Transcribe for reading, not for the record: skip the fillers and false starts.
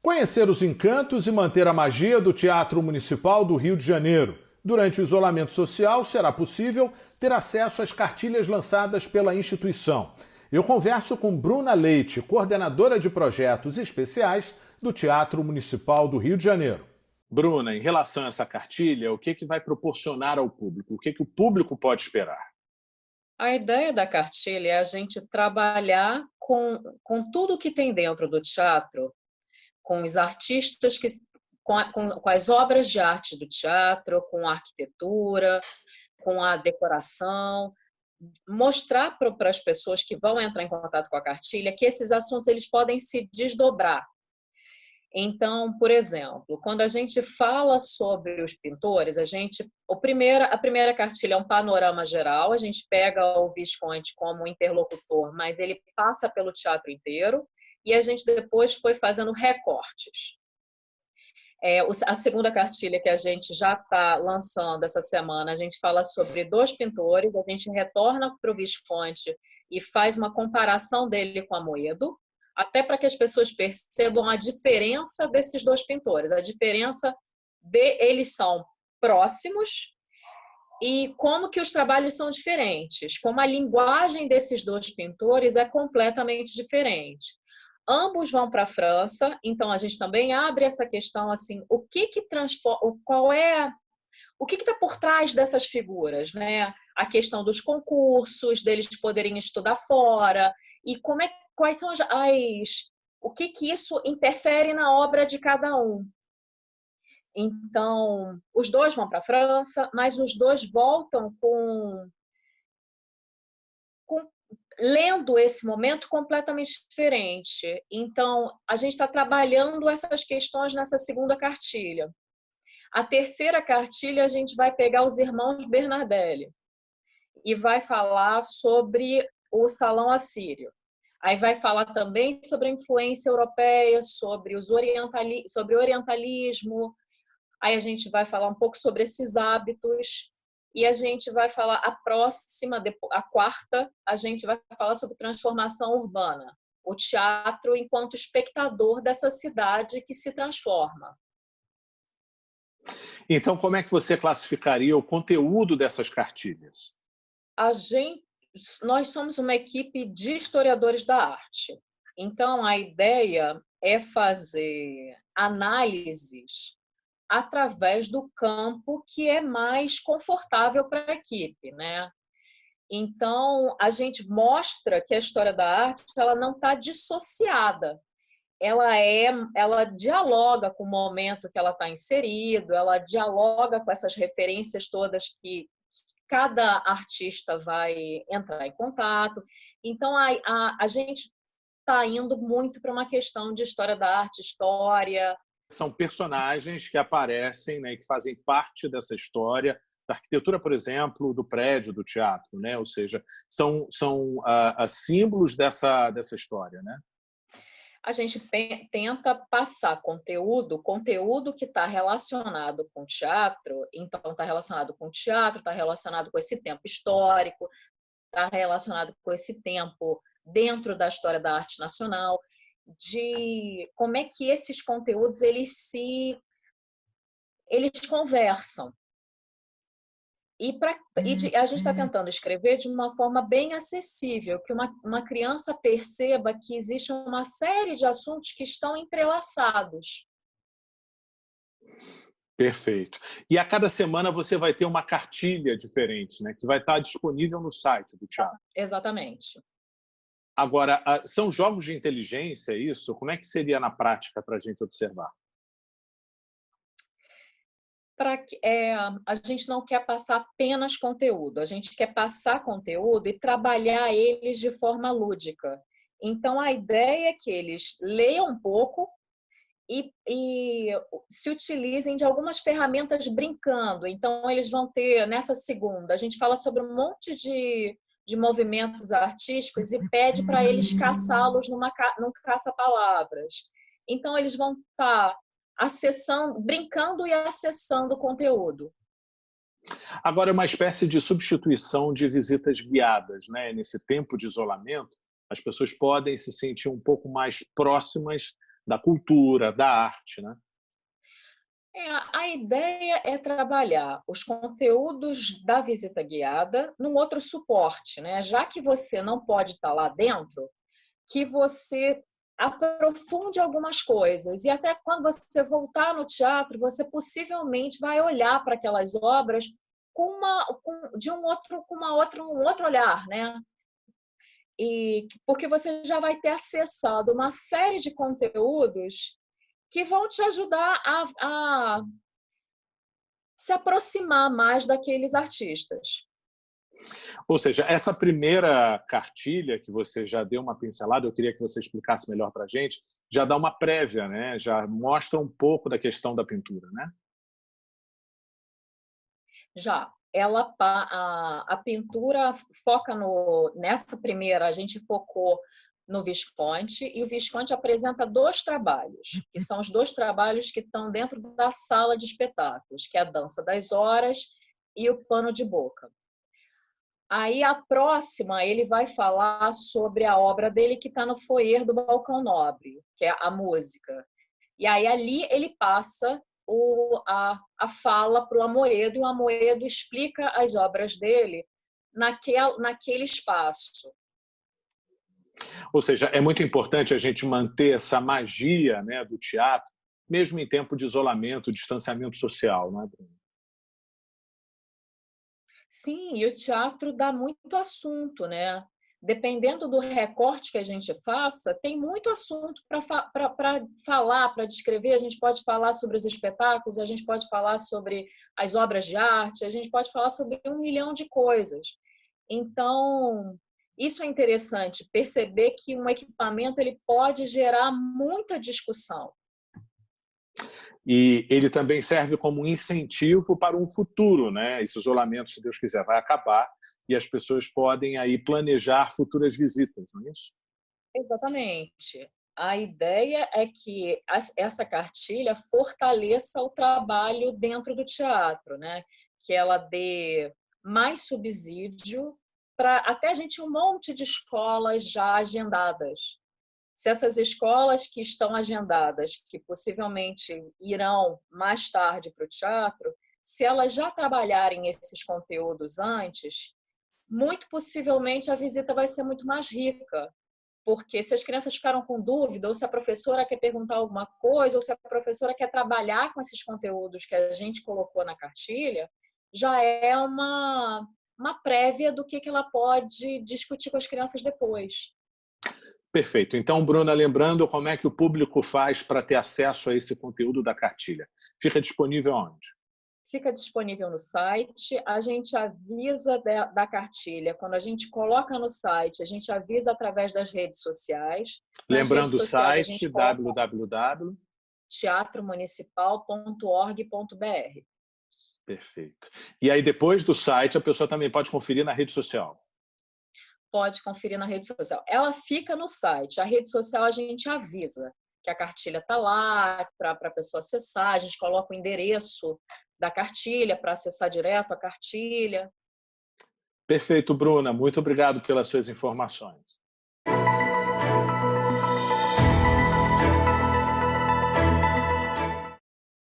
Conhecer os encantos e manter a magia do Teatro Municipal do Rio de Janeiro. Durante o isolamento social, será possível ter acesso às cartilhas lançadas pela instituição. Eu converso com Bruna Leite, coordenadora de projetos especiais do Teatro Municipal do Rio de Janeiro. Bruna, em relação a essa cartilha, o que vai proporcionar ao público? O que o público pode esperar? A ideia da cartilha é a gente trabalhar com tudo que tem dentro do teatro, com os artistas, com as obras de arte do teatro, com a arquitetura, com a decoração, mostrar para as pessoas que vão entrar em contato com a cartilha que esses assuntos eles podem se desdobrar. Então, por exemplo, quando a gente fala sobre os pintores, a primeira cartilha é um panorama geral, a gente pega o Visconti como interlocutor, mas ele passa pelo teatro inteiro, e a gente depois foi fazendo recortes. A segunda cartilha que a gente já está lançando essa semana, a gente fala sobre dois pintores, a gente retorna para o Visconti e faz uma comparação dele com Amoedo, até para que as pessoas percebam a diferença desses dois pintores, a diferença eles são próximos e como que os trabalhos são diferentes, como a linguagem desses dois pintores é completamente diferente. Ambos vão para a França, então a gente também abre essa questão assim, o que transforma, o que está por trás dessas figuras, né? A questão dos concursos, deles poderem estudar fora e quais são o que isso interfere na obra de cada um. Então, os dois vão para a França, mas os dois voltam lendo esse momento completamente diferente. Então, a gente está trabalhando essas questões nessa segunda cartilha. A terceira cartilha, a gente vai pegar os irmãos Bernardelli e vai falar sobre o Salão Assírio. Aí vai falar também sobre a influência europeia, sobre orientalismo. Aí a gente vai falar um pouco sobre esses hábitos. E a gente vai falar, a quarta, a gente vai falar sobre transformação urbana. O teatro enquanto espectador dessa cidade que se transforma. Então, como é que você classificaria o conteúdo dessas cartilhas? Nós somos uma equipe de historiadores da arte. Então, a ideia é fazer análises através do campo que é mais confortável para a equipe, né? Então, a gente mostra que a história da arte ela não está dissociada. Ela dialoga com o momento que ela está inserido, ela dialoga com essas referências todas que cada artista vai entrar em contato. Então, a gente está indo muito para uma questão de história da arte, história. São personagens que aparecem, né, que fazem parte dessa história, da arquitetura, por exemplo, do prédio do teatro, né? Ou seja, são símbolos dessa história, né? A gente tenta passar conteúdo que está relacionado com o teatro, então está relacionado com o teatro, está relacionado com esse tempo histórico, está relacionado com esse tempo dentro da história da arte nacional, de como é que esses conteúdos eles conversam. A gente está tentando escrever de uma forma bem acessível, que uma criança perceba que existe uma série de assuntos que estão entrelaçados. Perfeito. E a cada semana você vai ter uma cartilha diferente, né, que vai estar disponível no site do teatro. Exatamente. Agora, são jogos de inteligência, isso? Como é que seria na prática para a gente observar? A gente não quer passar apenas conteúdo, a gente quer passar conteúdo e trabalhar eles de forma lúdica. Então, a ideia é que eles leiam um pouco e se utilizem de algumas ferramentas brincando. Então, eles vão ter, nessa segunda, a gente fala sobre um monte de movimentos artísticos e pede para eles caçá-los num caça-palavras. Então, eles vão estar brincando e acessando o conteúdo. Agora, é uma espécie de substituição de visitas guiadas, né? Nesse tempo de isolamento, as pessoas podem se sentir um pouco mais próximas da cultura, da arte, né? A ideia é trabalhar os conteúdos da visita guiada num outro suporte, né? Já que você não pode estar lá dentro, que você aprofunde algumas coisas. E até quando você voltar no teatro, você possivelmente vai olhar para aquelas obras um outro olhar, né? E porque você já vai ter acessado uma série de conteúdos que vão te ajudar a se aproximar mais daqueles artistas. Ou seja, essa primeira cartilha que você já deu uma pincelada, eu queria que você explicasse melhor para a gente, já dá uma prévia, né? Já mostra um pouco da questão da pintura, né? Já, a pintura foca nessa primeira, a gente focou no Visconti, e o Visconti apresenta 2 trabalhos, que são os 2 trabalhos que estão dentro da sala de espetáculos, que é a Dança das Horas e o Pano de Boca. Aí a próxima, ele vai falar sobre a obra dele que está no foyer do Balcão Nobre, que é a música. E aí ali ele passa a fala para o Amoedo, e o Amoedo explica as obras dele naquele espaço. Ou seja, é muito importante a gente manter essa magia, né, do teatro, mesmo em tempo de isolamento, distanciamento social, não é, Bruno? Sim, e o teatro dá muito assunto, né? Dependendo do recorte que a gente faça, tem muito assunto para falar, para descrever. A gente pode falar sobre os espetáculos, a gente pode falar sobre as obras de arte, a gente pode falar sobre 1 milhão de coisas. Então, isso é interessante, perceber que um equipamento ele pode gerar muita discussão. E ele também serve como um incentivo para um futuro, né? Esse isolamento, se Deus quiser, vai acabar e as pessoas podem aí planejar futuras visitas, não é isso? Exatamente. A ideia é que essa cartilha fortaleça o trabalho dentro do teatro, né? Que ela dê mais subsídio para até a gente um monte de escolas já agendadas. Se essas escolas que estão agendadas, que possivelmente irão mais tarde para o teatro, se elas já trabalharem esses conteúdos antes, muito possivelmente a visita vai ser muito mais rica, porque se as crianças ficaram com dúvida, ou se a professora quer perguntar alguma coisa, ou se a professora quer trabalhar com esses conteúdos que a gente colocou na cartilha, já é uma prévia do que ela pode discutir com as crianças depois. Perfeito. Então, Bruna, lembrando como é que o público faz para ter acesso a esse conteúdo da cartilha. Fica disponível onde? Fica disponível no site, a gente avisa da cartilha. Quando a gente coloca no site, a gente avisa através das redes sociais. Nas Lembrando redes o sociais, a site gente coloca www. teatromunicipal.org.br. Perfeito. E aí, depois do site, a pessoa também pode conferir na rede social. Pode conferir na rede social. Ela fica no site. A rede social a gente avisa que a cartilha está lá para a pessoa acessar. A gente coloca o endereço da cartilha para acessar direto a cartilha. Perfeito, Bruna. Muito obrigado pelas suas informações.